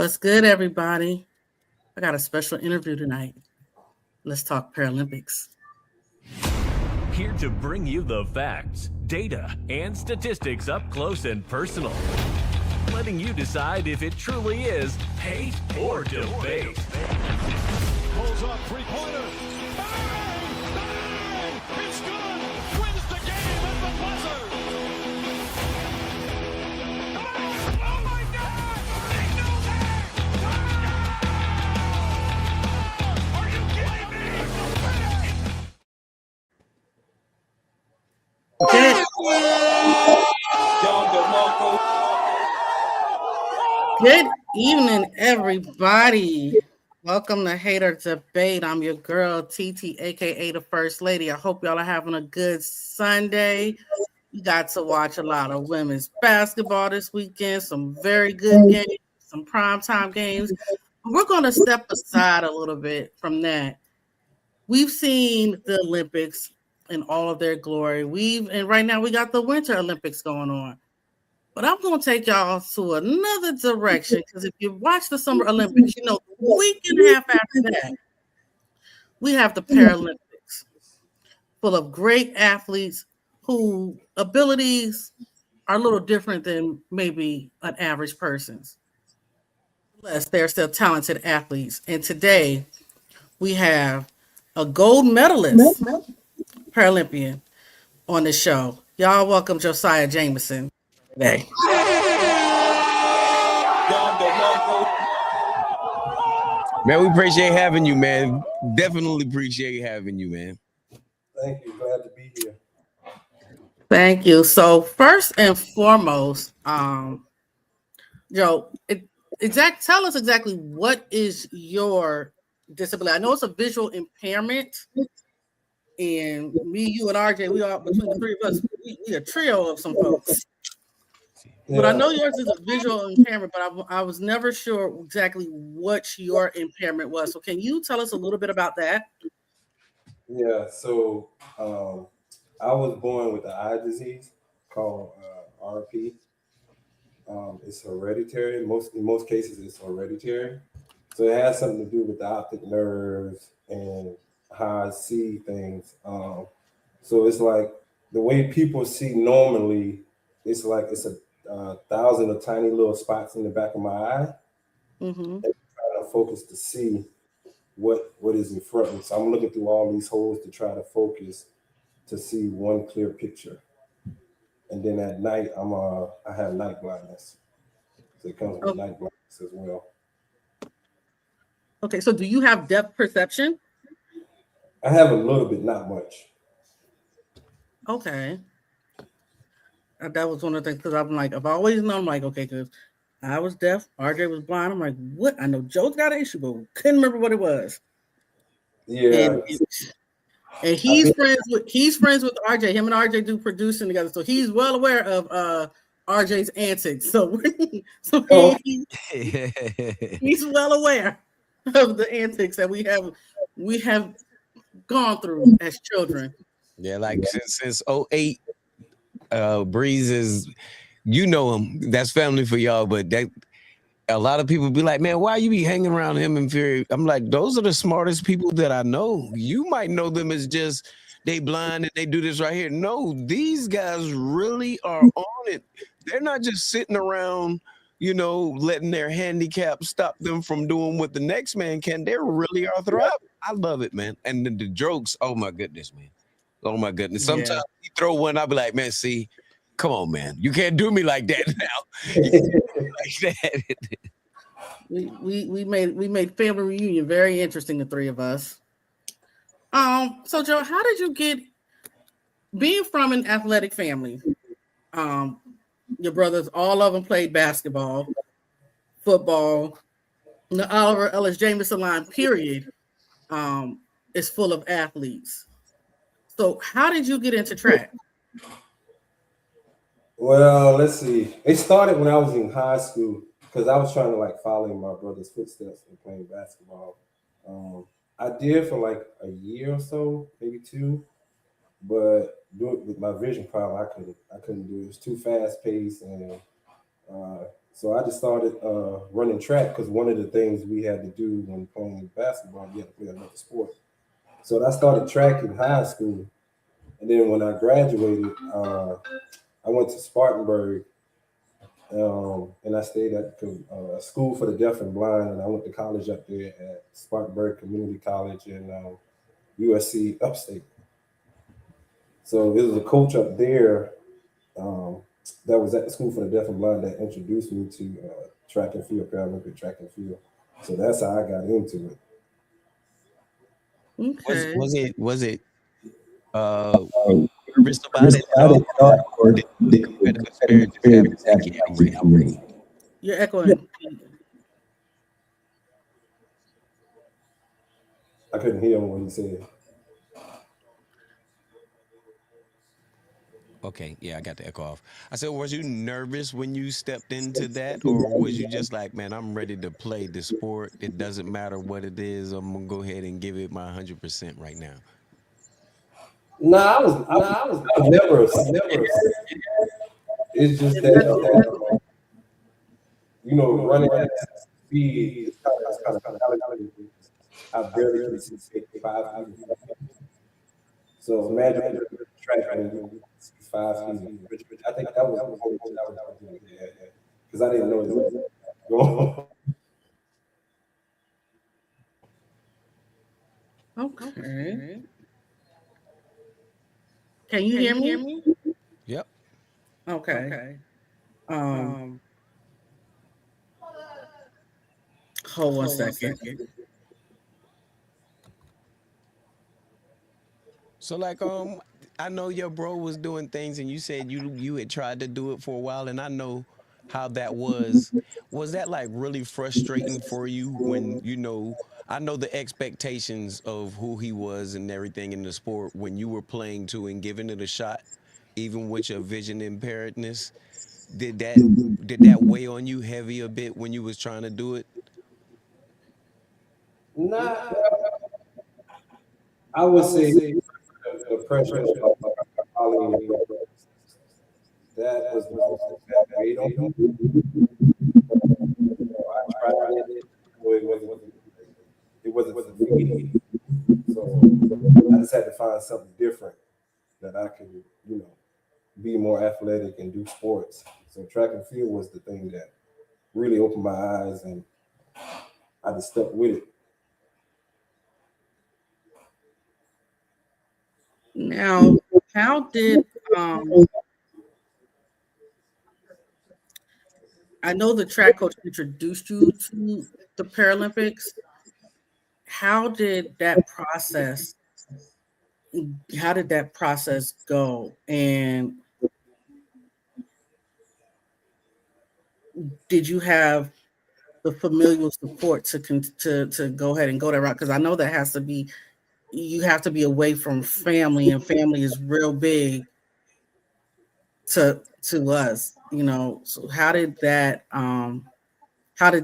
What's good, everybody? I got a special interview tonight. Let's talk Paralympics. Here to bring you the facts, data, and statistics up close and personal. Letting you decide if it truly is hate or debate. Pulls up three-pointer. Bang! Bang! It's good! Wins the game at the buzzer! Oh my God! They know that! Are you kidding Good evening, everybody. Welcome to Hater Debate. I'm your girl, TT, aka the First Lady. I hope y'all are having a good Sunday. You got to watch a lot of women's basketball this weekend, some very good games, some primetime games. We're going to step aside a little bit from that. We've seen the Olympics in all of their glory. And right now we got the Winter Olympics going on. But I'm going to take y'all to another direction because if you watch the Summer Olympics, the week and a half after that, we have the Paralympics, full of great athletes whose abilities are a little different than maybe an average person's. Unless they're still talented athletes. And today we have a gold medalist Paralympian on the show. Y'all welcome Josiah Jamison today. Man, we appreciate having you, man. Definitely appreciate having you, man. Thank you. Glad to be here. Thank you. So first and foremost, tell us exactly what is your disability. I know it's a visual impairment, and me, you, and RJ, we are between the three of us. We a trio of some folks. Yeah. But I know yours is a visual impairment, but I was never sure exactly what your impairment was. So can you tell us a little bit about that? Yeah. So I was born with an eye disease called RP. It's hereditary. In most cases, it's hereditary. So it has something to do with the optic nerves and how I see things. So it's like the way people see normally, it's like it's a 1,000 of tiny little spots in the back of my eye. Mm-hmm. And trying to focus to see what is in front of me. So I'm looking through all these holes to try to focus to see one clear picture. And then at night, I have night blindness. So it comes with night blindness as well. Okay, so do you have depth perception? I have a little bit, not much. Okay. That was one of the things, because I'm like, I've always known, I'm like, okay, because I was deaf, RJ was blind. I'm like, what? I know Joe's got an issue, but couldn't remember what it was. Yeah. And he's friends with RJ. Him and RJ do producing together, so he's well aware of RJ's antics. So he's well aware of the antics that we have gone through as children. Yeah, like since 08, Breeze is, you know him. That's family for y'all, but that a lot of people be like, man, why you be hanging around him and Fury? I'm like, those are the smartest people that I know. You might know them as just they blind and they do this right here. No, these guys really are on it. They're not just sitting around, letting their handicap stop them from doing what the next man can. They really are thriving. I love it, man. And the jokes, oh my goodness, man. Oh my goodness. Sometimes you throw one, I'll be like, man, see, come on, man. You can't do me like that now. Like that. We made family reunion very interesting, the three of us. So Joe, how did you get, being from an athletic family? Your brothers, all of them played basketball, football. The Oliver Ellis Jamison line, period, is full of athletes. So how did you get into track? Well, let's see. It started when I was in high school because I was trying to follow in my brother's footsteps and playing basketball. I did for a year or so, maybe two, but with my vision problem, I couldn't do it. It was too fast paced, and So I just started running track because one of the things we had to do when playing basketball, you had to play another sport. So I started track in high school, and then when I graduated, I went to Spartanburg, and I stayed at a school for the deaf and blind, and I went to college up there at Spartanburg Community College in USC Upstate. So it was a coach up there um, that was at the school for the deaf and blind that introduced me to track and field, Paralympic track and field. So that's how I got into it. Was Okay. was it was it were you nervous about it at all, or did the competitive spirit just have you like, yeah, I'm ready? You're echoing. I couldn't hear him when he said, Okay, yeah, I got the echo off. I said, was you nervous when you stepped into that, or was you just like, man, I'm ready to play the sport. It doesn't matter what it is. I'm gonna go ahead and give it my 100% right now. "Nah, I was never scared. It's just It's that echoing. running at speed is kind of challenging. I barely can see 5 feet. So imagine track when you see 5 feet. I think that was the only challenge because I didn't know exactly what was going on. Okay. Can you hear me? Yep. Okay. Um, hold 1 second. So like I know your bro was doing things and you said you had tried to do it for a while and I know how that was. Was that like really frustrating for you when I know the expectations of who he was and everything in the sport when you were playing too and giving it a shot even with your vision impairedness? Did that did that weigh on you heavy a bit when you was trying to do it? Not, I would say the pressure of following your progress. That was the most that weighed on me. I tried it, but it wasn't for me. So I just had to find something different that I could, you know, be more athletic and do sports. So track and field was the thing that really opened my eyes, and I just stuck with it. Now, how did I know the track coach introduced you to the Paralympics? How did that process how did that process go? And did you have the familial support to go ahead and go that route? Because I know that has to be you have to be away from family, and family is real big to us, you know. So how did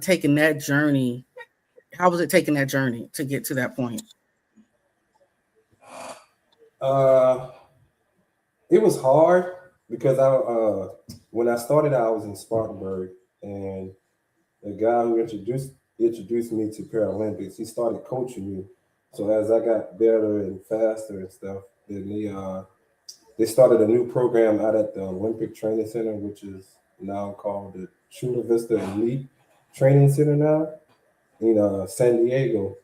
taking that journey, how was it taking that journey to get to that point? Uh, it was hard because I when I started out, I was in Spartanburg, and the guy who introduced me to Paralympics, he started coaching me. So as I got better and faster and stuff, then they started a new program out at the Olympic Training Center, which is now called the Chula Vista Elite Training Center now in San Diego.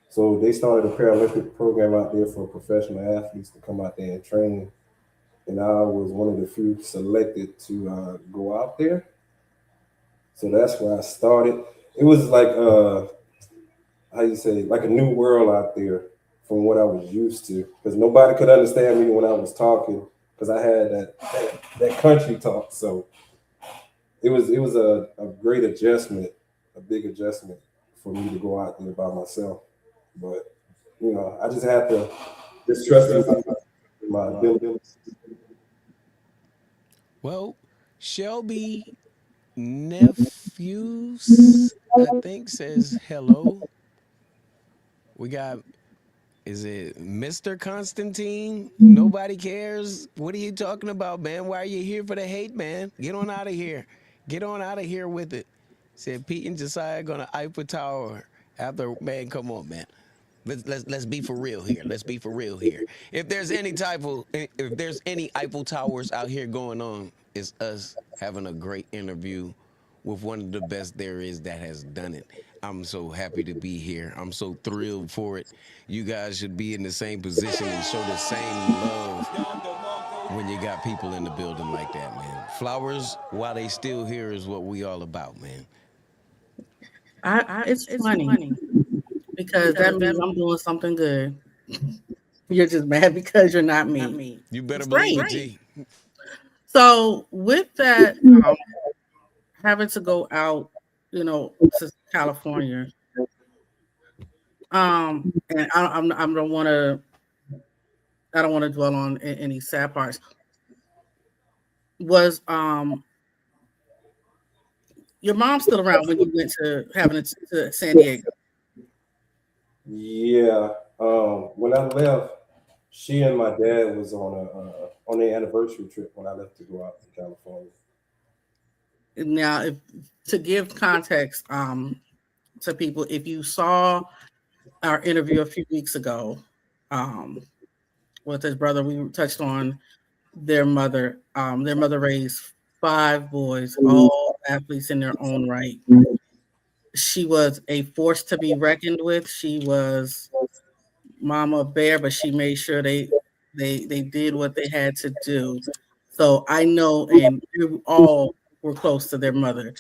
So they started a Paralympic program out there for professional athletes to come out there and train. And I was one of the few selected to go out there. So that's where I started. It was like how you say, like a new world out there from what I was used to, because nobody could understand me when I was talking because I had that country talk. So it was a great adjustment, a big adjustment for me to go out there by myself. But I just had to just trust in my ability. Well, Shelby Nephews, I think, says hello. We got, is it Mr. Constantine? Nobody cares. What are you talking about, man? Why are you here for the hate, man? Get on out of here. Get on out of here with it. Said Pete and Josiah gonna Eiffel Tower after, man, come on, man. Let's be for real here. Let's be for real here. If there's any Eiffel Towers out here going on, it's us having a great interview with one of the best there is that has done it. I'm so happy to be here. I'm so thrilled for it. You guys should be in the same position and show the same love when you got people in the building like that, man. Flowers while they still here is what we all about, man. It's funny because that means I'm doing something good. You're just mad because you're not me. You better It's believe it, great. G. So with that, having to go out, to California, and I don't want to. I don't want to dwell on any sad parts. Was your mom still around when you went to having it to San Diego? Yeah. When I left, she and my dad was on their anniversary trip when I left to go out to California. Now, to give context to people, if you saw our interview a few weeks ago with his brother, we touched on their mother. Their mother raised 5 boys, all athletes in their own right. She was a force to be reckoned with. She was Mama Bear, but she made sure they did what they had to do. So I know, and you all were close to their mother.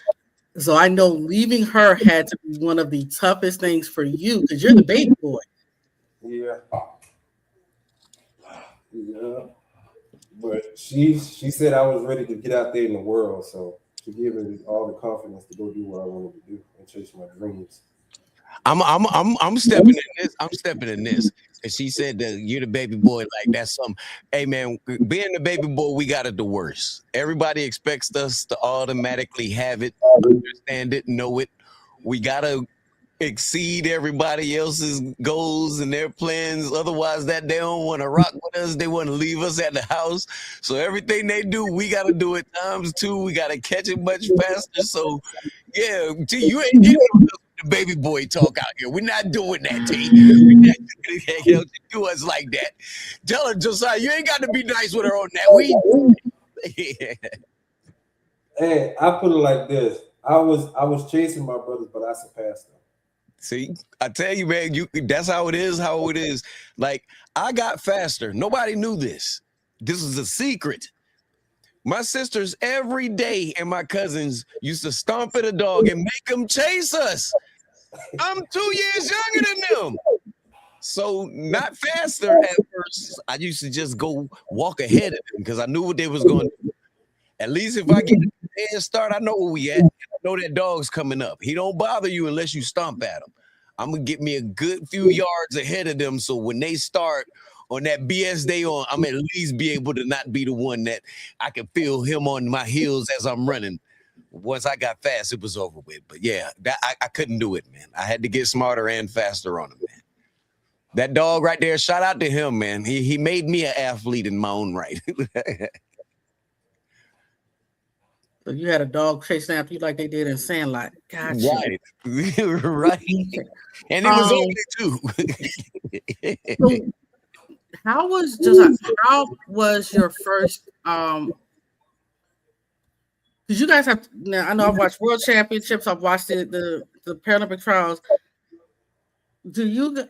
So I know leaving her had to be one of the toughest things for you because you're the baby boy. Yeah. Yeah. But she said I was ready to get out there in the world, so she gave me all the confidence to go do what I wanted to do and chase my dreams. I'm stepping in this. I'm stepping in this. And she said that you're the baby boy. Like that's something. Hey man, being the baby boy, we got it the worst. Everybody expects us to automatically have it, understand it, know it. We gotta exceed everybody else's goals and their plans. Otherwise, that they don't want to rock with us. They want to leave us at the house. So everything they do, we got to do it times 2. We got to catch it much faster. So yeah, T, you ain't getting the baby boy talk out here. We're not doing that, T. We're not doing that. Don't you do us like that. Tell her, Josiah, you ain't got to be nice with her on that. And I put it like this: I was chasing my brothers, but I surpassed them. See, I tell you, man, that's how it is, how it is. Like, I got faster. Nobody knew this. This was a secret. My sisters every day and my cousins used to stomp at a dog and make them chase us. I'm 2 years younger than them. So not faster at first. I used to just go walk ahead of them because I knew what they was going to do. At least if I get a head start, I know where we at. I know that dog's coming up. He don't bother you unless you stomp at him. I'm going to get me a good few yards ahead of them so when they start on that BS day on, I'm at least be able to not be the one that I can feel him on my heels as I'm running. Once I got fast, it was over with. But yeah, I couldn't do it, man. I had to get smarter and faster on him, man. That dog right there, shout out to him, man. He made me an athlete in my own right. So you had a dog chasing after you like they did in Sandlot. Gotcha. Right. Right. And it was only 2. So how was your first because you guys have now I know I've watched World Championships, I've watched the Paralympic trials. Do you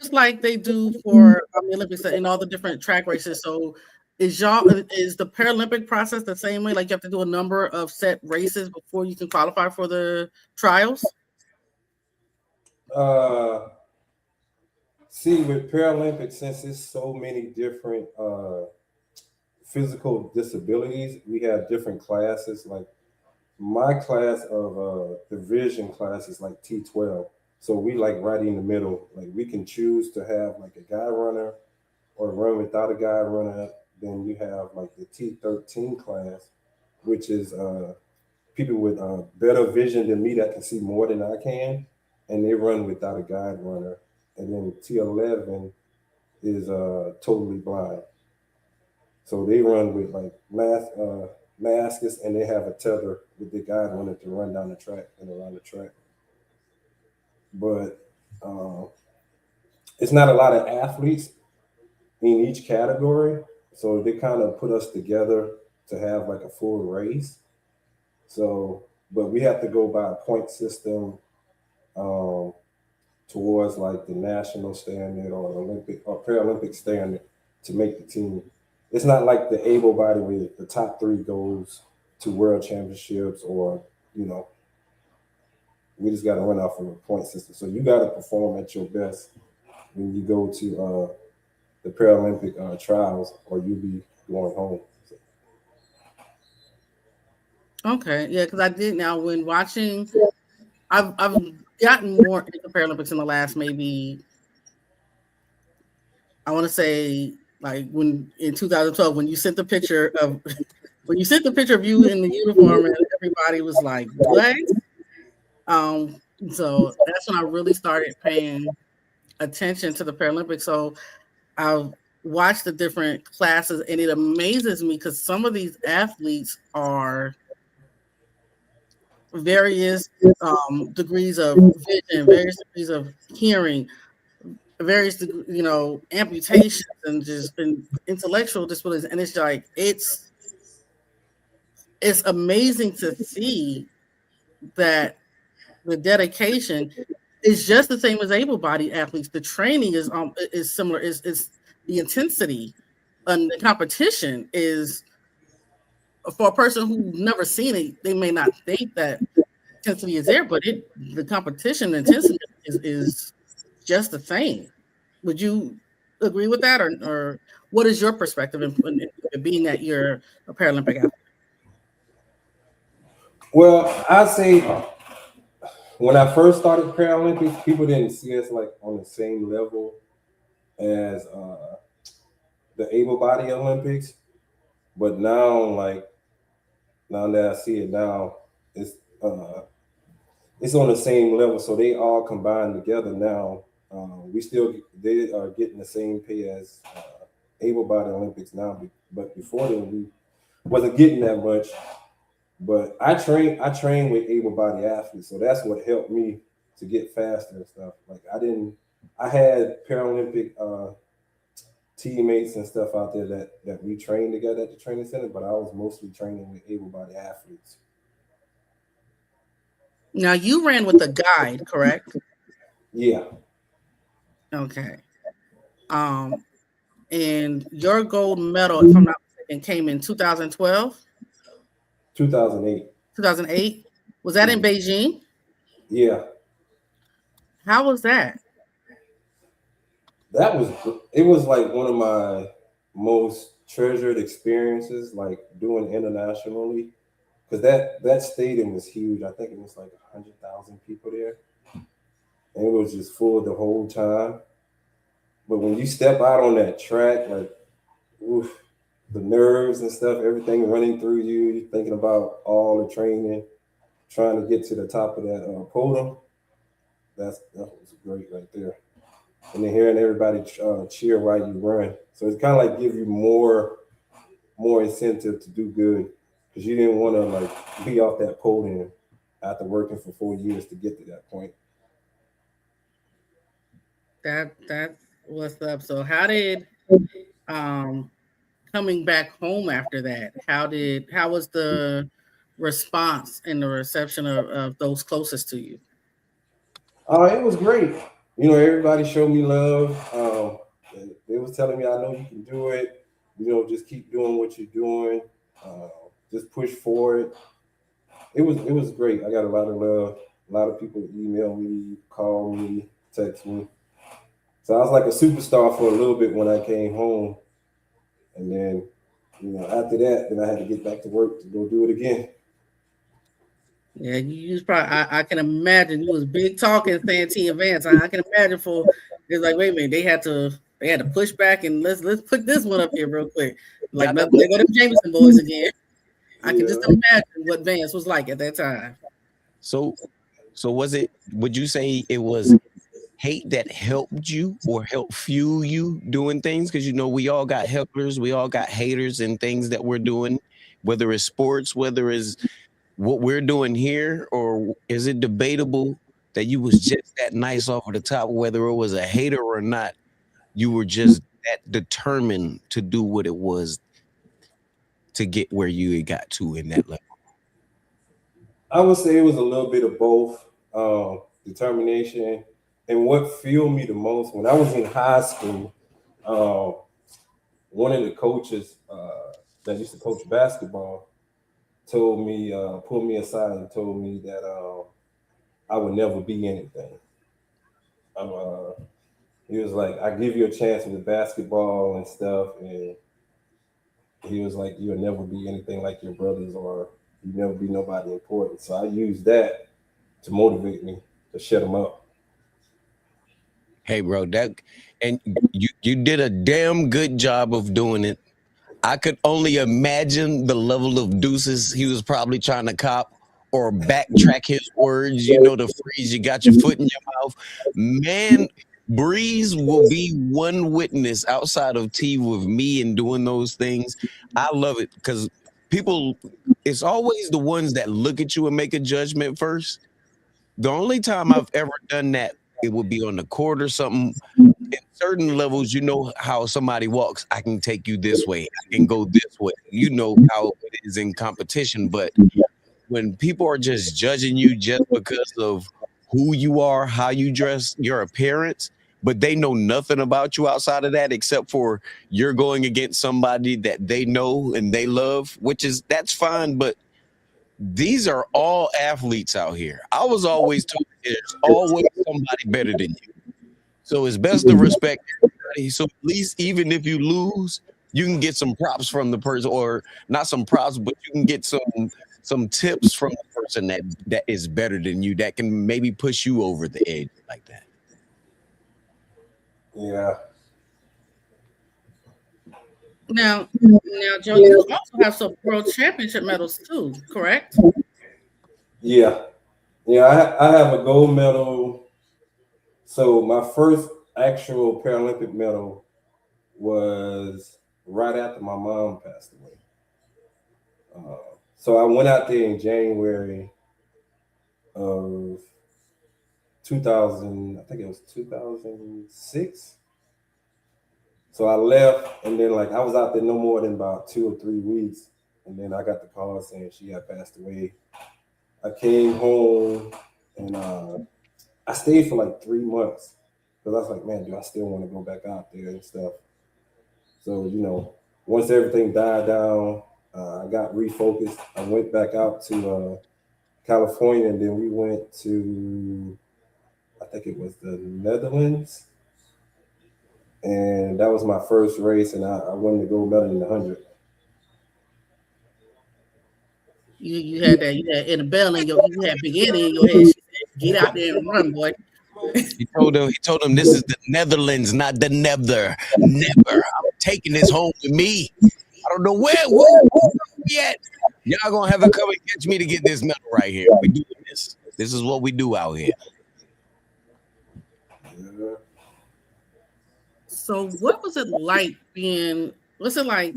just like they do for the Olympics and all the different track races? So is the Paralympic process the same way? Like you have to do a number of set races before you can qualify for the trials? See, with Paralympics, since there's so many different physical disabilities, we have different classes. Like my class of division class is like T12. So we like right in the middle. Like we can choose to have like a guy runner or run without a guy runner. Then you have like the T13 class, which is people with better vision than me that can see more than I can, and they run without a guide runner. And then T11 is totally blind. So they run with like masks, and they have a tether with the guy wanted to run down the track and around the track. But it's not a lot of athletes in each category, so they kind of put us together to have like a full race. So, but we have to go by a point system um, towards like the national standard or Olympic or Paralympic standard to make the team. It's not like the able body where the top three goes to world championships or, you know, we just got to run off of a point system. So you got to perform at your best when you go to the Paralympic trials, or you'll be going home. So. Okay, yeah, because I did now when watching, I've gotten more into Paralympics in the last maybe, I want to say like when in 2012 when you sent the picture of when you sent the picture of you in the uniform and everybody was like, what? So that's when I really started paying attention to the Paralympics. So I've watched the different classes, and it amazes me because some of these athletes are various degrees of vision, various degrees of hearing, various amputations, and just intellectual disabilities, and it's like it's amazing to see that the dedication is just the same as able-bodied athletes. The training is similar. Is the intensity and the competition is for a person who's never seen it, they may not think that intensity is there, but the competition intensity is just the same. Would you agree with that, or what is your perspective in being that you're a Paralympic athlete? Well, I say when I first started Paralympics, people didn't see us like on the same level as the able-bodied Olympics, but now now that I see it now, it's on the same level. So they all combined together now. They are getting the same pay as able-bodied Olympics now, but before then we wasn't getting that much. But I train with able-bodied athletes, so that's what helped me to get faster and stuff. Like I had Paralympic teammates and stuff out there that we trained together at the training center, but I was mostly training with able-bodied athletes. Now you ran with a guide, correct? Yeah. Okay. And your gold medal, if I'm not mistaken, came in 2012? 2008. 2008? Was that in Beijing? Yeah. How was that? It was like one of my most treasured experiences, like doing internationally, because that stadium was huge. I think it was like 100,000 people there, and it was just full the whole time. But when you step out on that track, like, oof, the nerves and stuff, everything running through you, you're thinking about all the training, trying to get to the top of that podium. That was great right there. And then hearing everybody cheer while you run. So it's kind of like give you more incentive to do good, because you didn't want to like be off that podium after working for 4 years to get to that point. That what's up. So how did coming back home after that, how was the response and the reception of those closest to you? It was great. You know, everybody showed me love. They was telling me, I know you can do it. You know, just keep doing what you're doing. Just push forward. It was great. I got a lot of love. A lot of people email me, call me, text me. So I was like a superstar for a little bit when I came home. And then, you know, after that, then I had to get back to work to go do it again. Yeah, you was probably I can imagine you was big talking saying to advance. I can imagine it's like, wait a minute, they had to push back and let's put this one up here real quick. Like they go to Jamison boys again. I can just imagine what Vance was like at that time. So would you say it was hate that helped you or helped fuel you doing things? Because, you know, we all got helpers, we all got haters and things that we're doing. whether it's sports, whether it's what we're doing here, or is it debatable that you was just that nice off of the top, whether it was a hater or not, you were just that determined to do what it was to get where you got to in that level? I would say it was a little bit of both, determination, and what fueled me the most when I was in high school. Uh, One of the coaches that used to coach basketball told me, pulled me aside and told me that I would never be anything. Uh, he was like, "I give you a chance with basketball and stuff," and he was like, "You'll never be anything like your brothers, or you never be nobody important." So I used that to motivate me to shut them up. Hey, bro, that and you did a damn good job of doing it. I could only imagine the level of deuces he was probably trying to cop or backtrack his words. You know, the phrase, you got your foot in your mouth. Man, Breeze will be one witness outside of T with me and doing those things. I love it because people, it's always the ones that look at you and make a judgment first. The only time I've ever done that, it would be on the court or something. In certain levels, you know how somebody walks. I can take you this way. I can go this way. You know how it is in competition. But when people are just judging you just because of who you are, how you dress, your appearance, but they know nothing about you outside of that except for you're going against somebody that they know and they love, which is that's fine. But these are all athletes out here. I was always told there's always somebody better than you. So it's best to respect everybody. So at least even if you lose, you can get some props from the person, or not some props, but you can get some tips from the person that is better than you, that can maybe push you over the edge like that. Yeah, Now, Joe, you also have some world championship medals too, correct? yeah, yeah. I have a gold medal. So my first actual Paralympic medal was right after my mom passed away. So I went out there in January of 2000. I think it was 2006. So I left, and then like I was out there no more than about 2 or 3 weeks, and then I got the call saying she had passed away. I came home, and I stayed for like 3 months because I was like, man, do I still want to go back out there and stuff? So once everything died down, I got refocused. I went back out to California, and then we went to, I think it was the Netherlands, and that was my first race, and I won the gold medal in the 100. You had that, you had in the bell in your, you had Big Eddie in your head. She said, "Get out there and run, boy." He told him this is the Netherlands, not the nether. Never. I'm taking this home with me. I don't know where we at. Y'all gonna have to come and catch me to get this medal right here. We doing this. This is what we do out here. Yeah. So, what was it like being? What's it like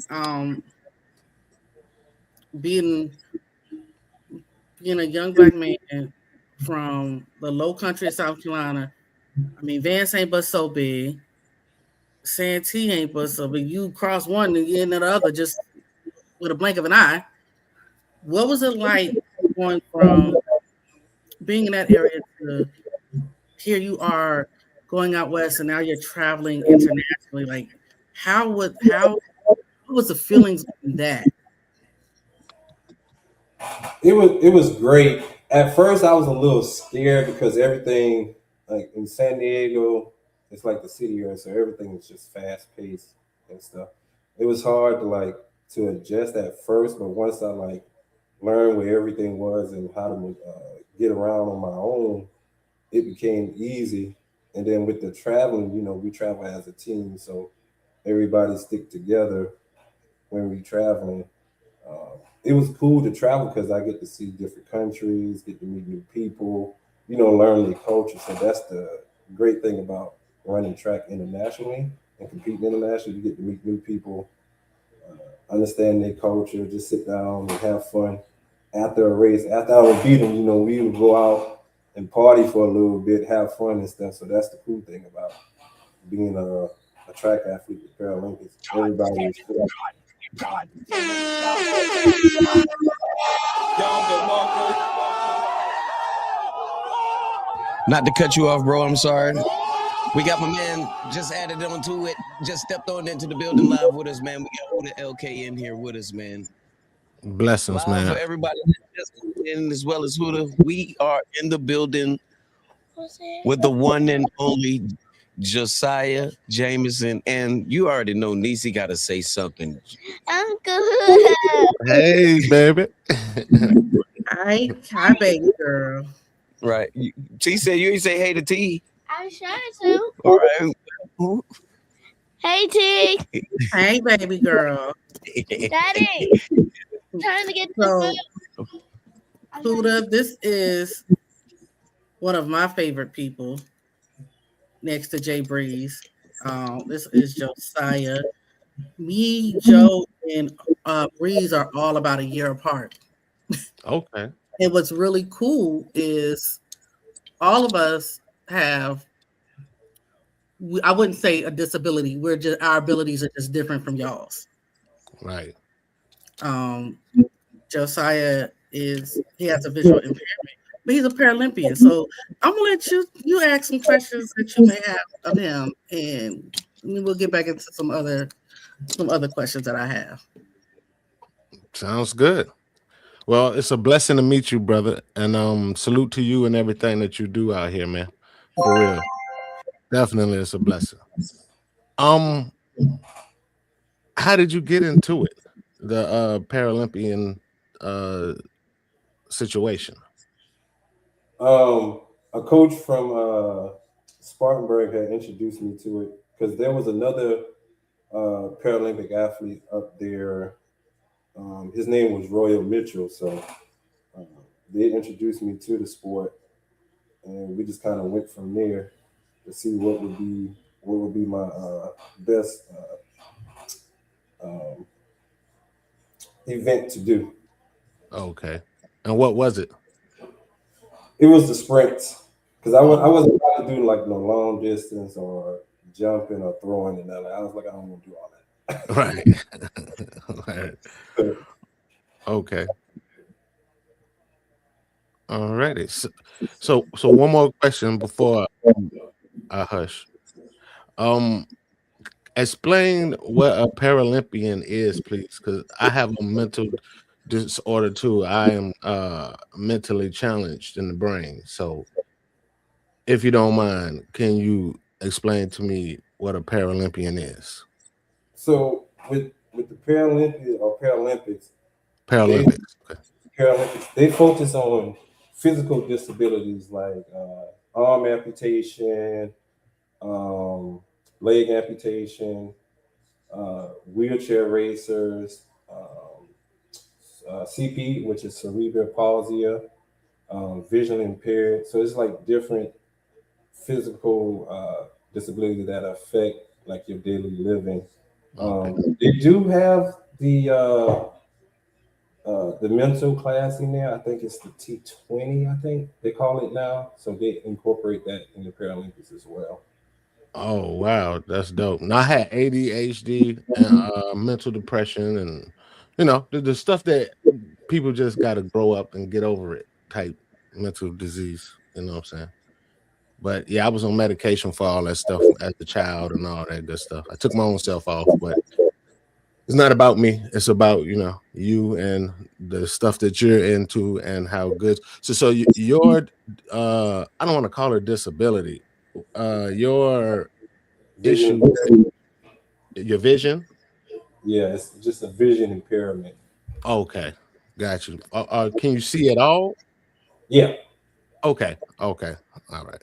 being being a young black man from the low country of South Carolina? I mean, Vance ain't but so big. Santee ain't but so big. You cross one and you into the other just with a blink of an eye. What was it like going from being in that area to here you are going out west and now you're traveling internationally? Like, how what was the feelings in that? It was great. At first, I was a little scared because everything, like in San Diego, it's like the city here, so everything is just fast paced and stuff. It was hard to adjust at first, but once I learned where everything was and how to get around on my own, it became easy. And then with the traveling, we travel as a team, so everybody stick together when we traveling. It was cool to travel because I get to see different countries, get to meet new people, learn their culture. So that's the great thing about running track internationally and competing internationally. You get to meet new people, understand their culture, just sit down and have fun. After a race, after I would beat them, we would go out and party for a little bit, have fun and stuff. So that's the cool thing about being a track athlete with Paralympics. Everybody is free. Not to cut you off, bro. I'm sorry. We got my man just added onto it. Just stepped on into the building live with us, man. We got Huda LK in here with us, man. Blessings, live man. For everybody just in as well as Huda. We are in the building with the one and only Josiah Jamison, and you already know Niecy got to say something. Uncle. Hey, baby. Hi, baby girl. Right. T said you ain't say hey to T. I'm sure to. All right. Hey, T. Hey, baby girl. Daddy. Trying to get So, the Huda, this is one of my favorite people next to Jay Breeze. This is Josiah. Me, Joe, and Breeze are all about a year apart. Okay. And what's really cool is all of us have, I wouldn't say a disability. We're just, our abilities are just different from y'all's. Right. Josiah he has a visual impairment, but he's a Paralympian. So I'm gonna let you ask some questions that you may have of him, and we'll get back into some other questions that I have. Sounds good. Well, it's a blessing to meet you, brother, and salute to you and everything that you do out here, man. For real, definitely, it's a blessing. How did you get into it, the Paralympian situation? A coach from Spartanburg had introduced me to it because there was another Paralympic athlete up there. His name was Royal Mitchell, so they introduced me to the sport, and we just kind of went from there to see what would be my best event to do. Okay, and what was it? It was the sprints because I wasn't about to do like no long distance or jumping or throwing and nothing. I was like, I don't want to do all that. Right. Okay. All righty. So one more question before I hush. Explain what a Paralympian is, please, because I have a mental disorder too. I am mentally challenged in the brain. So if you don't mind, can you explain to me what a Paralympian is? So with the Paralympics, they focus on physical disabilities like arm amputation, leg amputation, wheelchair racers, CP, which is cerebral palsy, vision impaired. So it's like different physical disabilities that affect like your daily living. They do have the mental class in there. I think it's the T20, I think they call it now. So they incorporate that in the Paralympics as well. Oh wow, that's dope. Now I had ADHD and mental depression, and the stuff that people just got to grow up and get over it type mental disease. You know what I'm saying? But yeah, I was on medication for all that stuff as a child and all that good stuff. I took my own self off, but it's not about me. It's about you and the stuff that you're into and how good. So your I don't want to call it disability. Your issue, your vision. Yeah, it's just a vision impairment. Okay, got you. Can you see at all? Yeah. Okay. All right.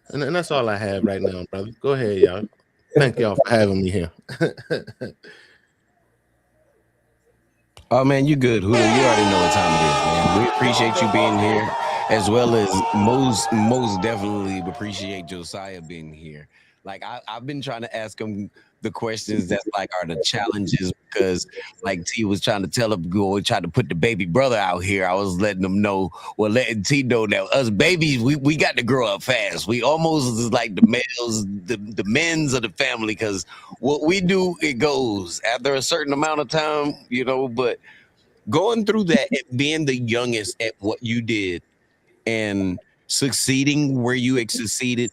And that's all I have right now, brother. Go ahead, y'all. Thank y'all for having me here. Oh man, you good, Huda. You already know what time it is, man. We appreciate you being here, as well as most definitely appreciate Josiah being here. Like I've been trying to ask him the questions that's like are the challenges because like T was trying to tell him go try to put the baby brother out here. I was letting them know, well, letting T know that us babies, we got to grow up fast. We almost is like the males, the men's of the family, because what we do, it goes after a certain amount of time, you know, but going through that and being the youngest at what you did and succeeding where you succeeded,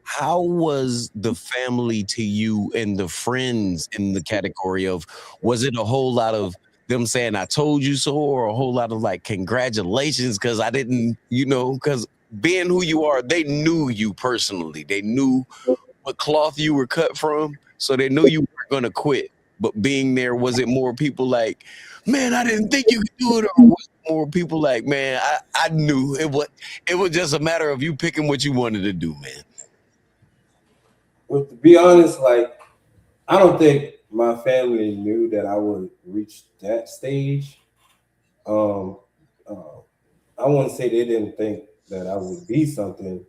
how was the family to you and the friends in the category of, was it a whole lot of them saying I told you so, or a whole lot of like congratulations because I didn't, you know, because being who you are, they knew you personally, they knew what cloth you were cut from, so they knew you weren't going to quit. But being there, was it more people like, man, I didn't think you could do it, or was it more people like, man, I knew it was just a matter of you picking what you wanted to do, man? Well, to be honest, like I don't think my family knew that I would reach that stage. Um, uh, I want to say they didn't think that I would be something.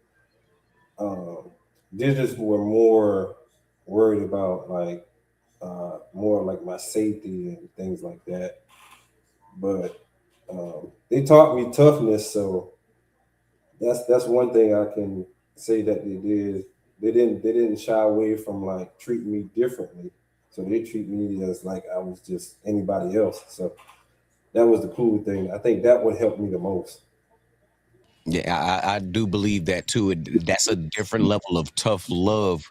Um, they just were more worried about like more like my safety and things like that. But they taught me toughness, so that's one thing I can say that they did. They didn't shy away from like treating me differently. So they treat me as like I was just anybody else. So that was the cool thing. I think that would help me the most. Yeah, I do believe that too. That's a different level of tough love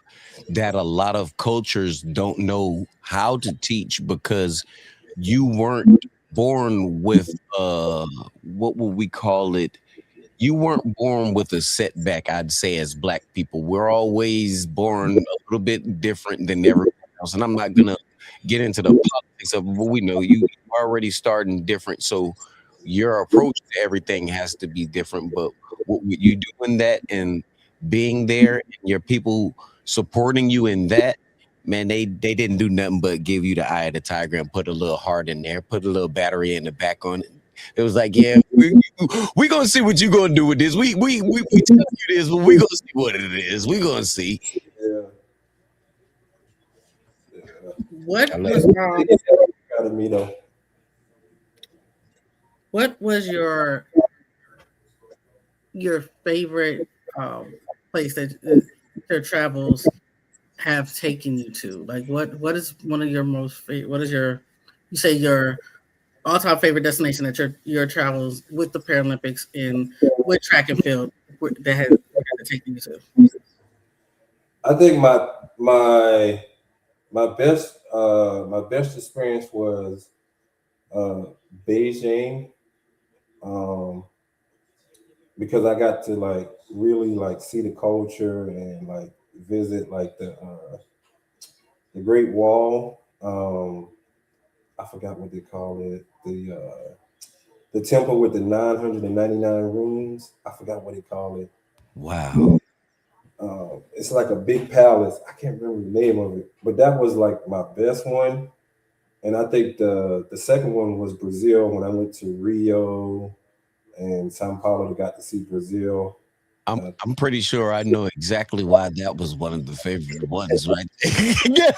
that a lot of cultures don't know how to teach because you weren't born with what would we call it? You weren't born with a setback, I'd say, as black people. We're always born a little bit different than everyone else. And I'm not gonna get into the politics of it, but we know you already starting different. So your approach to everything has to be different. But what you doing that and being there and your people supporting you in that, man, they didn't do nothing but give you the eye of the tiger and put a little heart in there, put a little battery in the back on it. It was like, yeah, we gonna see what you gonna do with this. We tell you this, but we gonna see what it is. We gonna see. Yeah, yeah. What I love was it. They did that out of me though. what was your favorite place that your travels have taken you to? Like what is one of your most favorite? What is your you say your all time favorite destination that your travels with the Paralympics and with track and field that has taken you to? I think my my best experience was uh, Beijing, um, because I got to like really like see the culture and like visit like the Great Wall. I forgot what they call it. The temple with the 999 rooms. I forgot what they call it. Wow. It's like a big palace. I can't remember the name of it, but that was like my best one. And I think the second one was Brazil when I went to Rio and Sao Paulo. Got to see Brazil. I'm pretty sure I know exactly why that was one of the favorite ones, right? Yeah.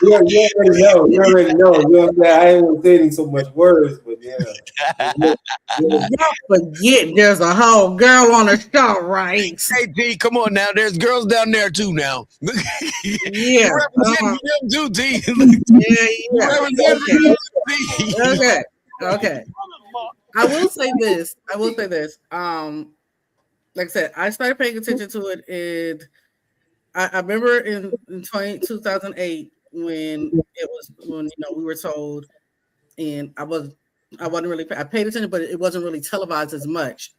You already know. You already know. You know what I'm saying? I ain't gonna say it in so much words, but yeah. Y'all forget there's a whole girl on the show, right? Hey T, come on now. There's girls down there too now. Yeah. You represent them too, T. Yeah, You yeah. represent Okay. them too, T. Okay. Okay. I will say this. Like I said, I started paying attention to it and I remember in 2008 when we were told and I wasn't really I paid attention, but it wasn't really televised as much.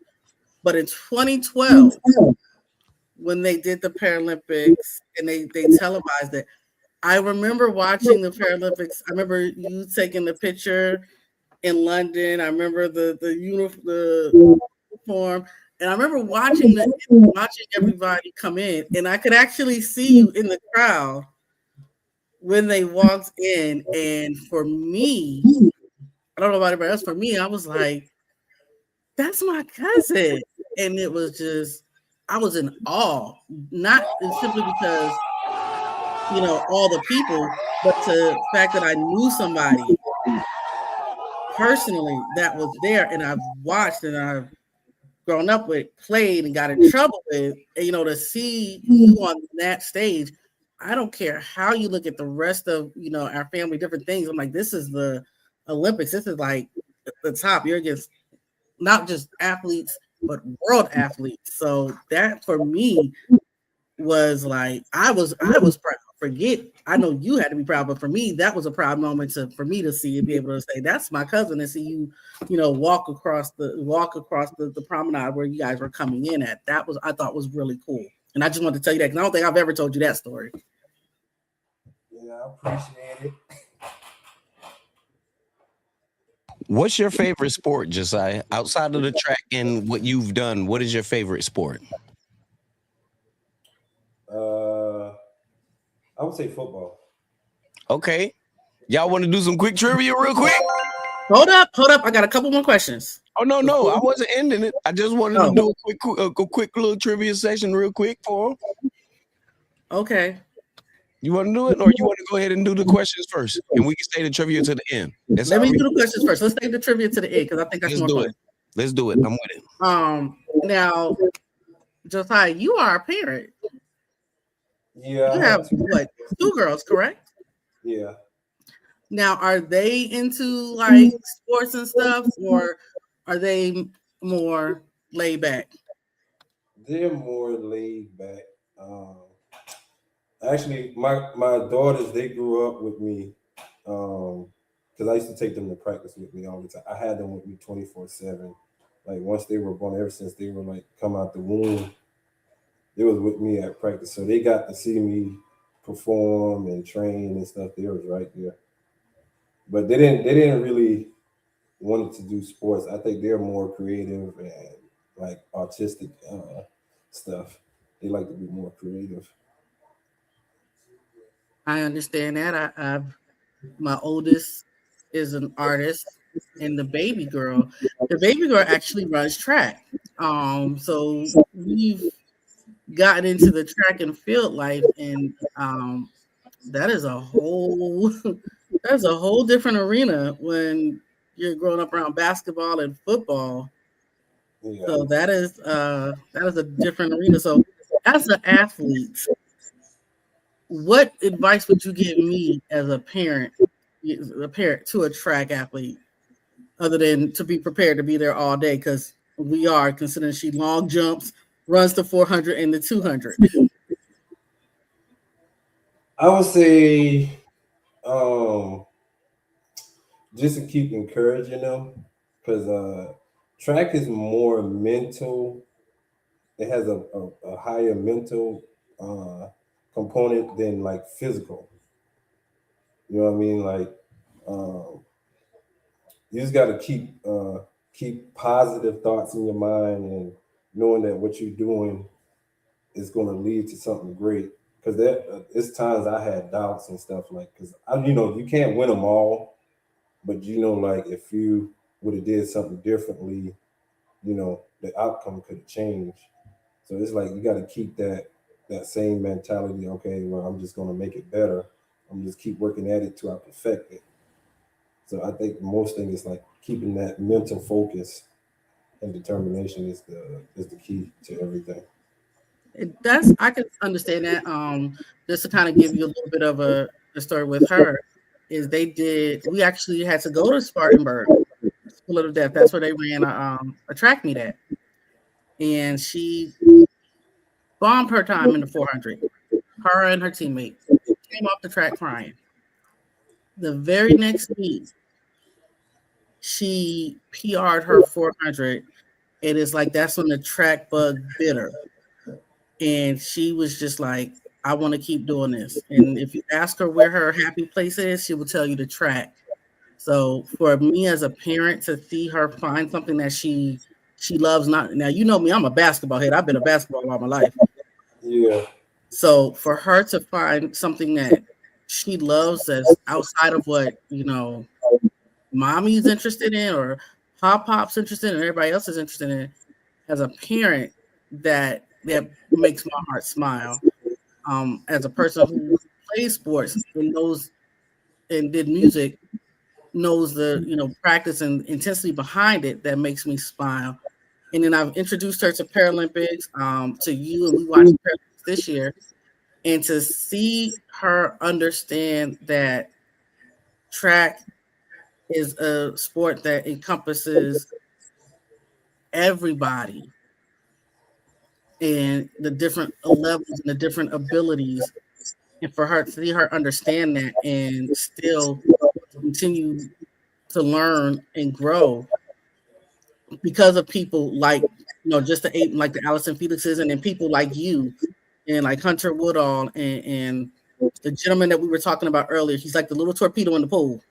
But in 2012, when they did the Paralympics and they televised it, I remember watching the Paralympics. I remember you taking the picture in London. I remember the uniform, and I remember watching everybody come in, and I could actually see you in the crowd when they walked in. And for me, I don't know about everybody else. For me, I was like, "That's my cousin," and it was just I was in awe, not simply because all the people, but the fact that I knew somebody personally that was there, and I've watched and I've grown up with, played and got in trouble with, and, to see you on that stage. I don't care how you look at the rest of, our family, different things. I'm like, this is the Olympics. This is like the top. You're against not just athletes, but world athletes. So that for me was like, I was proud. Forget, I know you had to be proud, but for me, that was a proud moment for me to see and be able to say, that's my cousin, and see you, walk across the promenade where you guys were coming in at. That was, I thought, was really cool. And I just wanted to tell you that, because I don't think I've ever told you that story. Yeah, I appreciate it. What's your favorite sport, Josiah? Outside of the track and what you've done, what is your favorite sport? I would say football. Okay. Y'all want to do some quick trivia real quick? Hold up. I got a couple more questions. Oh, no. I wasn't ending it. I just wanted to do a quick little trivia session real quick for them. Okay. You want to do it, or you want to go ahead and do the questions first, and we can stay the trivia to the end? Let me do the questions first. Let's take the trivia to the end, because I think that's more fun. Let's do it. I'm with it. Now, Josiah, you are a parent. Yeah. You have two girls, correct? Yeah. Now, are they into like sports and stuff, or are they more laid back? They're more laid back. Actually, my daughters, they grew up with me, because I used to take them to practice with me all the time. I had them with me 24/7. Like, once they were born, ever since they were like come out the womb, they was with me at practice. So they got to see me perform and train and stuff. They was right there. But they didn't really want to do sports. I think they're more creative and like artistic stuff. They like to be more creative. I understand that. My oldest is an artist, and the baby girl actually runs track. So we've gotten into the track and field life, and that is a whole different arena when you're growing up around basketball and football. Yeah. So that is a different arena. So as an athlete, what advice would you give me as a parent to a track athlete, other than to be prepared to be there all day? Because we are, considering she long jumps, runs the 400 and the 200. I would say just to keep encouraging them, because track is more mental. It has a higher mental component than like physical. You know what I mean? Like, you just got to keep positive thoughts in your mind, and knowing that what you're doing is going to lead to something great. Because it's times I had doubts and stuff, like, because you can't win them all, but like, if you would have did something differently, the outcome could have changed. So it's like you got to keep that same mentality. Okay, well, I'm just going to make it better. I'm just keep working at it till I perfect it. So I think the most thing is like keeping that mental focus and determination is the key to everything. I can understand that. Just to kind of give you a little bit of a story with her, is we actually had to go to Spartanburg School of the Deaf. That's where they ran a track meet at, and she bombed her time in the 400. Her and her teammate came off the track crying. The very next meet, she PR'd her 400. And it's like, that's when the track bug bit her. And she was just like, I want to keep doing this. And if you ask her where her happy place is, she will tell you the track. So for me as a parent to see her find something that she loves, not now, you know me, I'm a basketball head. I've been a basketball all my life. Yeah. So for her to find something that she loves that's outside of what, mommy's interested in, or Pop's interested in, and everybody else is interested in, as a parent, that makes my heart smile. As a person who played sports and knows and did music knows the practice and intensity behind it that makes me smile. And then I've introduced her to Paralympics, to you, and we watched Paralympics this year. And to see her understand that track is a sport that encompasses everybody and the different levels and the different abilities, and for her to see her understand that and still continue to learn and grow because of people like just like the Allison Felixes, and then people like you and like Hunter Woodall and the gentleman that we were talking about earlier. He's like the little torpedo in the pool.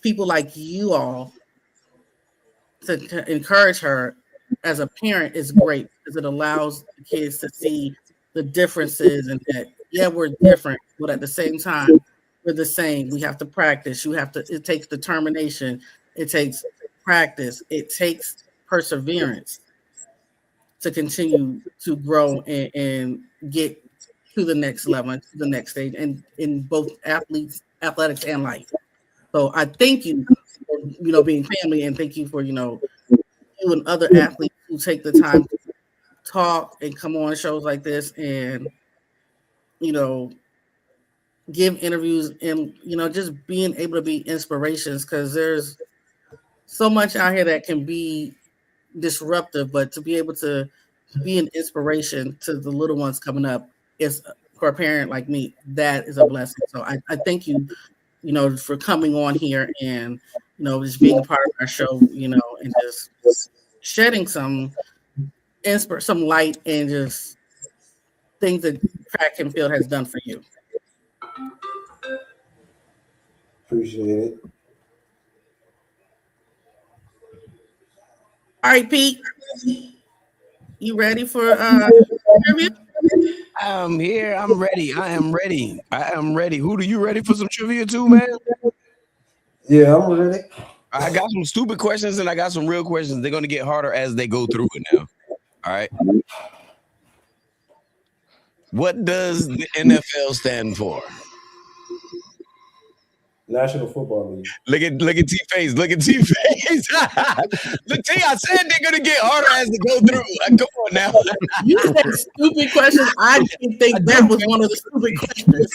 People like you all to encourage her as a parent is great because it allows the kids to see the differences and that we're different, but at the same time we're the same. We have to practice. It takes determination. It takes practice. It takes perseverance to continue to grow and get to the next level, to the next stage, and in both athletics and life. So I thank you for being family, and thank you for you and other athletes who take the time to talk and come on shows like this and give interviews and just being able to be inspirations, because there's so much out here that can be disruptive, but to be able to be an inspiration to the little ones coming up is, for a parent like me, that is a blessing. So I thank you, for coming on here and just being a part of our show, and just shedding some light and just things that track and field has done for you. Appreciate it. All right, Pete, you ready for interview? I'm here. I'm ready. I am ready. Who do you ready for some trivia too, man? Yeah, I'm ready. I got some stupid questions and I got some real questions. They're going to get harder as they go through it now. All right. What does the NFL stand for? National Football League. Look at T face. Look at T face. Look, T, I said they're gonna get harder as they go through. Come on now. You said stupid questions. I didn't think that was one of the stupid questions.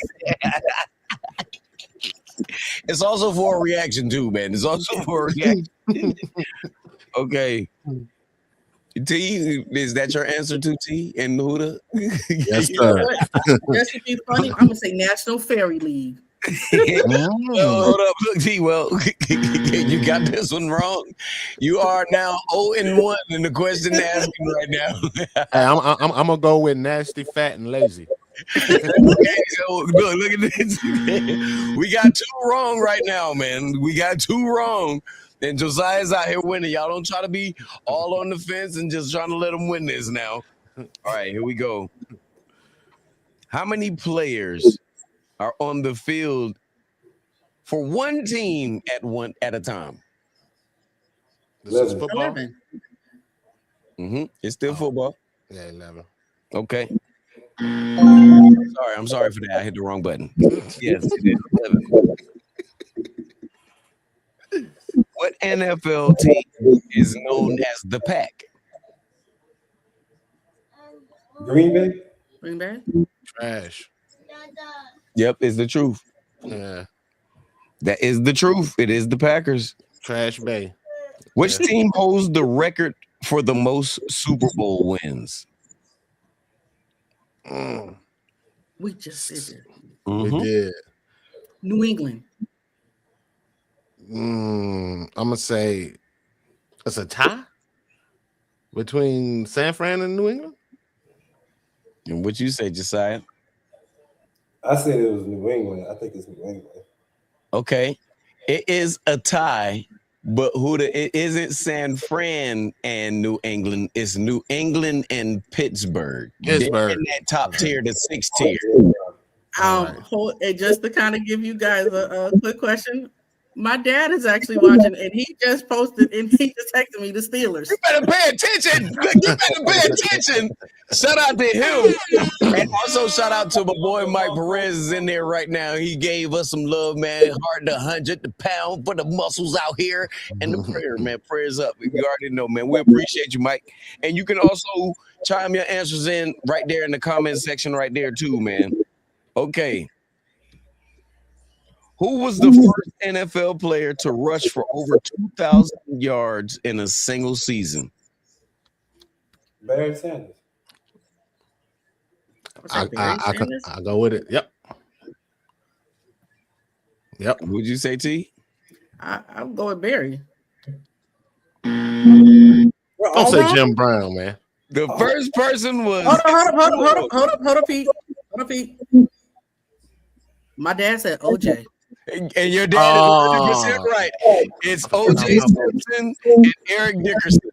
It's also for a reaction too, man. It's also for a reaction. Okay. T, is that your answer to T and Huda? Yes, sir. Just to be funny, I'm gonna say National Fairy League. Hold up, look, T. Well, you got this one wrong. You are now 0-1 in the question asking right now. Hey, I'm gonna go with nasty, fat, and lazy. Okay, so look at this. We got 2 wrong right now, man. We got 2 wrong. And Josiah's out here winning. Y'all don't try to be all on the fence and just trying to let him win this now. All right, here we go. How many players are on the field for one team at a time? This is football. 11. It's still football. Yeah, 11. Okay. I'm sorry for that. I hit the wrong button. Yes, it is 11. What NFL team is known as the Pack? Green Bay. Green Bay. Trash. Yep, it's the truth. Yeah. That is the truth. It is the Packers. Trash Bay. Which team holds the record for the most Super Bowl wins? We just did it. We did. New England. I'm gonna say it's a tie between San Fran and New England. And what you say, Josiah? I said it was New England. I think it's New England. Okay. It is a tie, but it isn't San Fran and New England. It's New England and Pittsburgh. They're in that top tier, the 6th tier. And just to kind of give you guys a quick question, My dad is actually watching, and he just posted, and he just texted me the Steelers. You better pay attention. You better pay attention. Shout out to him. And also shout out to my boy Mike Perez is in there right now. He gave us some love, man. Heart to 100, the pound for the muscles out here. And the prayer, man. Prayers up. You already know, man. We appreciate you, Mike. And you can also chime your answers in right there in the comment section right there too, man. Okay. Who was the first NFL player to rush for over 2,000 yards in a single season? Barry Sanders. I go with it. Yep. Would you say T? I'll go with Barry. Don't say Jim Brown, man. The first person was. Hold up, Pete. My dad said OJ. And your dad is 100% right. It's OJ Simpson and Eric Dickerson.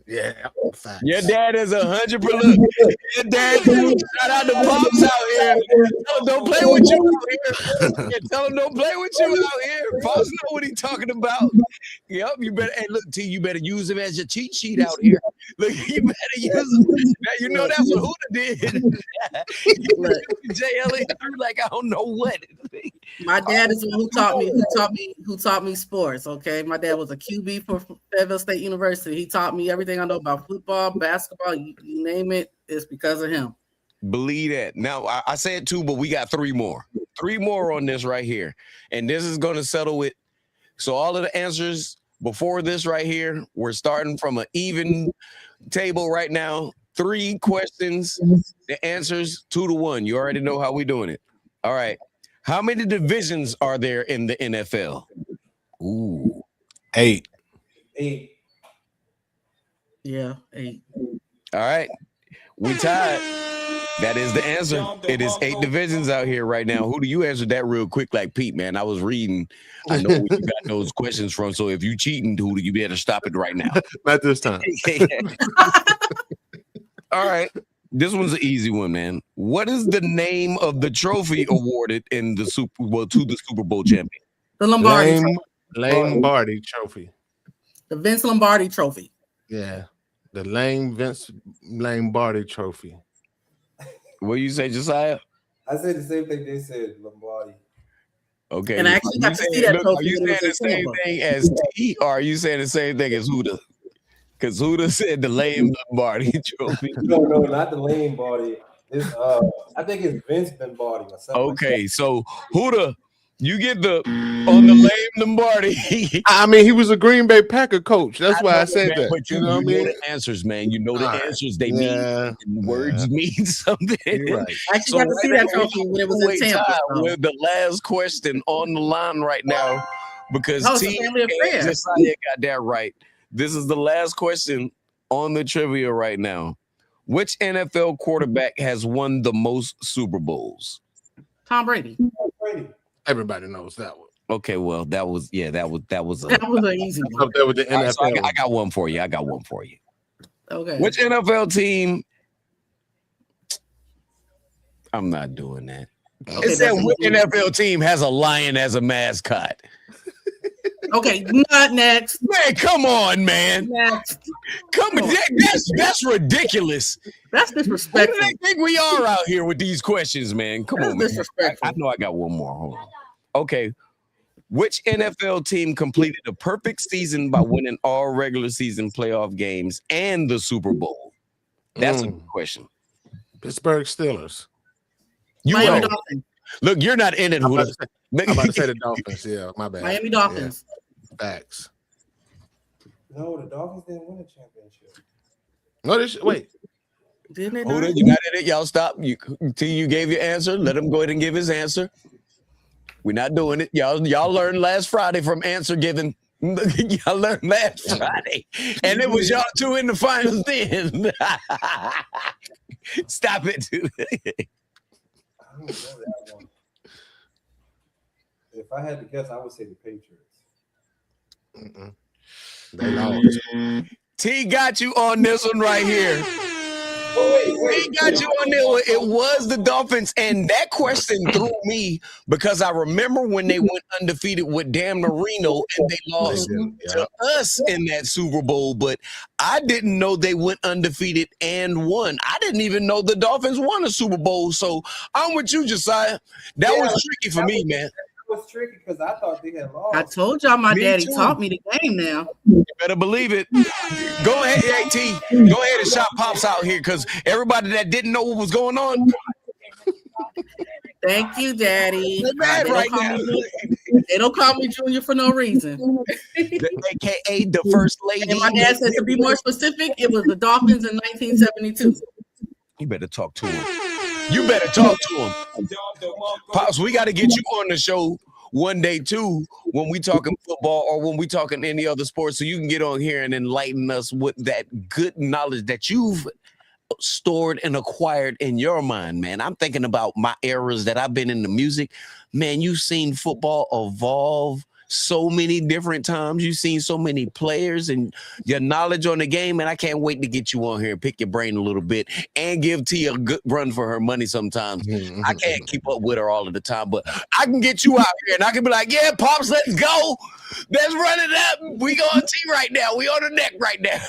Yeah, facts. Your dad is 100%. Your dad, shout out to Pops out here. Tell him don't play with you out here. Tell him don't play with you out here. Pops know what he's talking about. Yep, you better. Hey, look, T, you better use him as your cheat sheet out here. Look, you better use him. Now, you know that's what Huda did. JLE like I don't know what. My dad is the one who taught me sports. Okay, my dad was a QB for Fayetteville State University. He taught me everything I know about football, basketball, you name it. It's because of him. Believe that. Now I said two, but we got three more on this right here, and this is going to settle it. So all of the answers before this right here, we're starting from an even table right now. 3 questions, the answers 2-1. You already know how we're doing it. All right. How many divisions are there in the NFL? Ooh. 8. Yeah, 8. All right. We tied. That is the answer. It is 8 divisions out here right now. Who do you answer that real quick like Pete, man? I was reading. I know where you got those questions from. So if you cheating, who do you better stop it right now? Not this time. All right. This one's an easy one, man. What is the name of the trophy awarded in the Super Bowl to the Super Bowl champion? The Lombardi Lombardi Trophy. The Vince Lombardi Trophy. Yeah. The Vince Lombardi Trophy. What you say, Josiah? I said the same thing they said, Lombardi. Okay. And I actually got to see that trophy. Are you saying the same thing as T, or are you saying the same thing as Huda? Because Huda said the lame Lombardi Trophy. No, not the lame body. It's I think it's Vince Lombardi or something. Okay, so Huda, you get on the lame Lombardi. I mean, he was a Green Bay Packer coach. That's why I said man, that. But you know the answers, man. You know the answers they mean. And words mean something. Right. I actually got to see that trophy when it was in Tampa. With the last question on the line right now, because T and Josiah got that right. This is the last question on the trivia right now. Which NFL quarterback has won the most Super Bowls? Tom Brady. Everybody knows that one. Okay, well, that was an easy one. That was the NFL. Right, so I got one for you. Okay. Which NFL team? I'm not doing that. Okay, it said which NFL team has a lion as a mascot? Okay, not next. Man, come on, man. Next. Come on. That's ridiculous. That's disrespectful. Who do they think we are out here with these questions, man? Come on, man. Disrespectful. I know I got one more. Hold on. Okay. Which NFL team completed a perfect season by winning all regular season playoff games and the Super Bowl? That's a good question. Pittsburgh Steelers. Miami Dolphins. Look, you're not in it. I'm about to say the Dolphins. Yeah, my bad. Miami Dolphins. Yeah. Facts. No, the Dolphins didn't win a championship. No, wait. Didn't they? Hold it. You not in it. Y'all stop. You gave your answer. Let him go ahead and give his answer. We're not doing it. Y'all learned last Friday from answer giving. Y'all learned last Friday. And it was y'all two in the finals then. Stop it. I don't know that one. If I had to guess, I would say the Patriots. They lost. T got you on this one right here. We got you on there. It was the Dolphins, and that question threw me because I remember when they went undefeated with Dan Marino and they lost to us in that Super Bowl, but I didn't know they went undefeated and won. I didn't even know the Dolphins won a Super Bowl, so I'm with you, Josiah. That was tricky for me, man. It was tricky because I thought they had lost. I told y'all my Me daddy too. taught me the game now. You better believe it. Go ahead, AT. Go ahead and shout Pops out here because everybody that didn't know what was going on. Thank you, Daddy. They're mad right now. They don't call me Junior for no reason. AKA the first lady. And my dad said to be more specific, it was the Dolphins in 1972. You better talk to him. You better talk to him. Pops, we got to get you on the show one day too when we talking football or when we talking any other sports so you can get on here and enlighten us with that good knowledge that you've stored and acquired in your mind, man. I'm thinking about my eras that I've been in the music. Man, you've seen football evolve so many different times. You've seen so many players and your knowledge on the game, and I can't wait to get you on here and pick your brain a little bit and give T a good run for her money sometimes. I can't keep up with her all of the time, but I can get you out here and I can be like, yeah, Pops, let's go. Let's run it up. We go on T right now. We on the neck right now.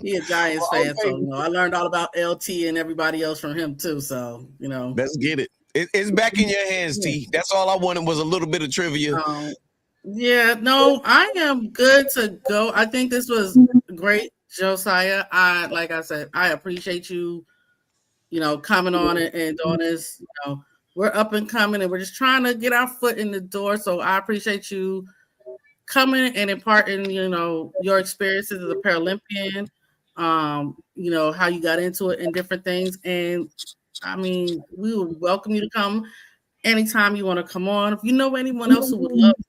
He a Giants fan, so I learned all about LT and everybody else from him too. So let's get it. It's back in your hands, T. That's all I wanted was a little bit of trivia. I am good to go. I think this was great, Josiah. Like I said, I appreciate you, coming on and doing this. We're up and coming, and we're just trying to get our foot in the door. So I appreciate you coming and imparting, your experiences as a Paralympian. How you got into it and different things. And I mean, we would welcome you to come anytime you want to come on. If you know anyone else who would love to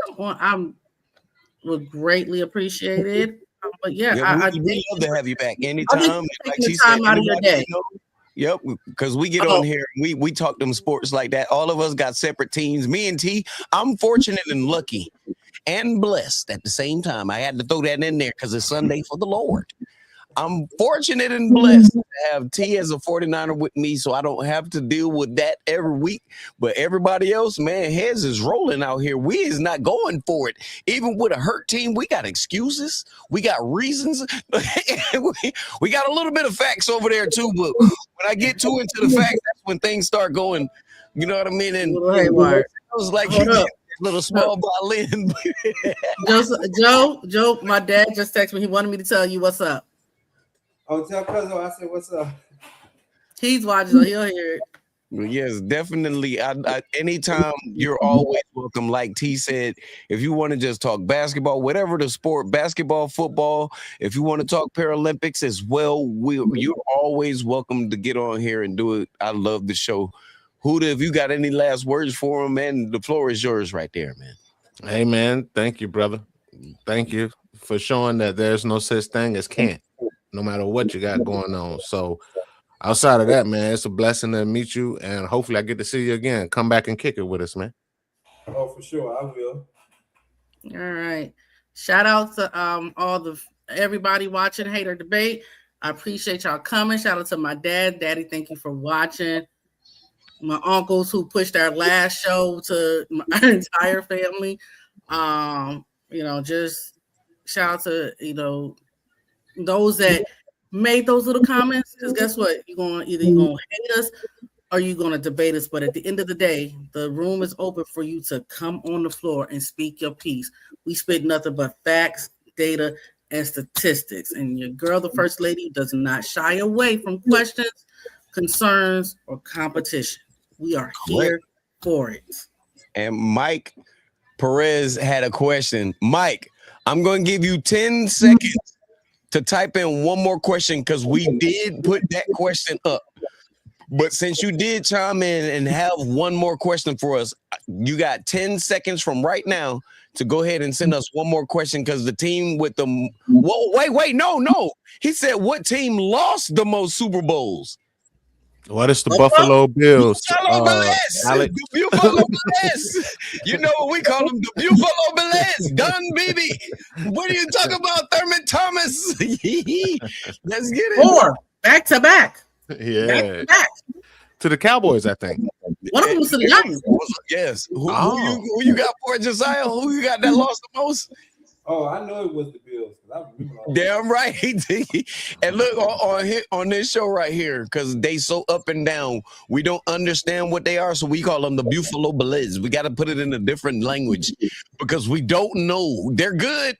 come on, I would greatly appreciate it. But I we love to have you back anytime. Like she said, time out of your day. Yep, because we get on here, we talk them sports like that. All of us got separate teams. Me and T, I'm fortunate and lucky and blessed at the same time. I had to throw that in there because it's Sunday for the Lord. I'm fortunate and blessed to have T as a 49er with me, so I don't have to deal with that every week. But everybody else, man, heads is rolling out here. We is not going for it. Even with a hurt team, we got excuses. We got reasons. we got a little bit of facts over there too. But when I get too into the facts, that's when things start going. You know what I mean? And it was like little small violin. Joe, my dad just texted me. He wanted me to tell you what's up. Oh, tell Cuzzo I said, what's up? He's watching, so he'll hear it. Yes, definitely. Anytime, you're always welcome. Like T said, if you want to just talk basketball, whatever the sport, basketball, football, if you want to talk Paralympics as well, you're always welcome to get on here and do it. I love the show. Huda, if you got any last words for him, man, the floor is yours right there, man. Hey, man, thank you, brother. Thank you for showing that there's no such thing as can't, no matter what you got going on. So outside of that, man, it's a blessing to meet you, and hopefully I get to see you again. Come back and kick it with us, man. Oh, for sure, I will. All right. Shout out to everybody watching Hater Debate. I appreciate y'all coming. Shout out to my dad. Daddy, thank you for watching. My uncles who pushed our last show to my entire family. Just shout out to, those that made those little comments, because guess what? You're gonna hate us or you're gonna debate us. But at the end of the day, the room is open for you to come on the floor and speak your piece. We spit nothing but facts, data, and statistics. And your girl, the first lady, does not shy away from questions, concerns, or competition. We are here for it. And Mike Perez had a question. Mike, I'm going to give you 10 seconds to type in one more question because we did put that question up. But since you did chime in and have one more question for us, you got 10 seconds from right now to go ahead and send us one more question because the team with the no. He said what team lost the most Super Bowls? What is the Buffalo Bills? Buffalo Bills. Alex. The Buffalo Bills. You know what we call them? The Buffalo Bills. Done, baby. What are you talking about, Thurman Thomas? Let's get it. 4 back to back. Yeah. Back to back. To the Cowboys, I think. One of them was to the Giants. Yes. Who you got for it, Josiah? Who you got that lost the most? Oh, I know it was the Bills. I remember all Damn right. And look on this show right here, because they so up and down, we don't understand what they are, so we call them the Buffalo Bills. We got to put it in a different language because we don't know. They're good.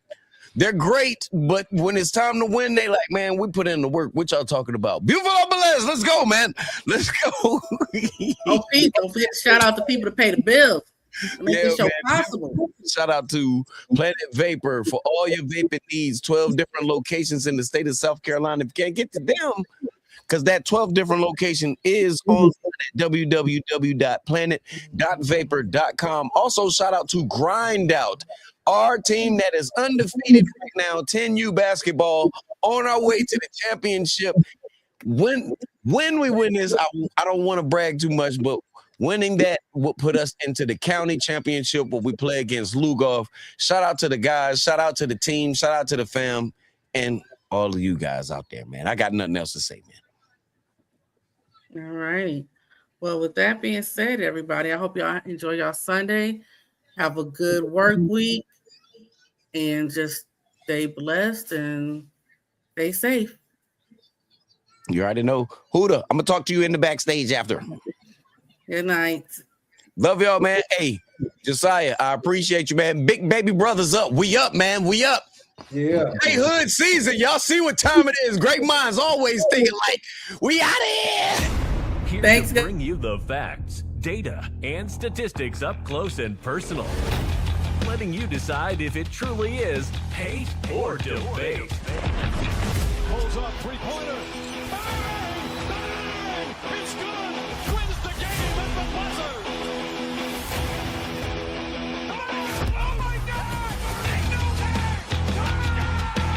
They're great, but when it's time to win, they like, man, we put in the work. What y'all talking about? Buffalo Bills, let's go, man. Let's go. Oh, Pete, don't forget to shout out the people to pay the bills. Make this show possible. Shout out to Planet Vapor for all your vaping needs. 12 different locations in the state of South Carolina. If you can't get to them, because that 12 different location is on www.planet.vapor.com. Also, shout out to Grind Out, our team that is undefeated right now, 10U basketball, on our way to the championship. When we win this, I don't want to brag too much, but winning that will put us into the county championship where we play against Lugoff. Shout out to the guys. Shout out to the team. Shout out to the fam and all of you guys out there, man. I got nothing else to say, man. All right. Well, with that being said, everybody, I hope y'all enjoy y'all Sunday. Have a good work week and just stay blessed and stay safe. You already know. Huda, I'm going to talk to you in the backstage after. Good night. Love y'all, man. Hey, Josiah, I appreciate you, man. Big baby brothers up. We up, man. We up. Yeah. Hey, hood season. Y'all see what time it is. Great minds always thinking like, we out of here. Here Thanks, to bring you the facts, data, and statistics up close and personal. Letting you decide if it truly is hate or debate. Pulls up three-pointer.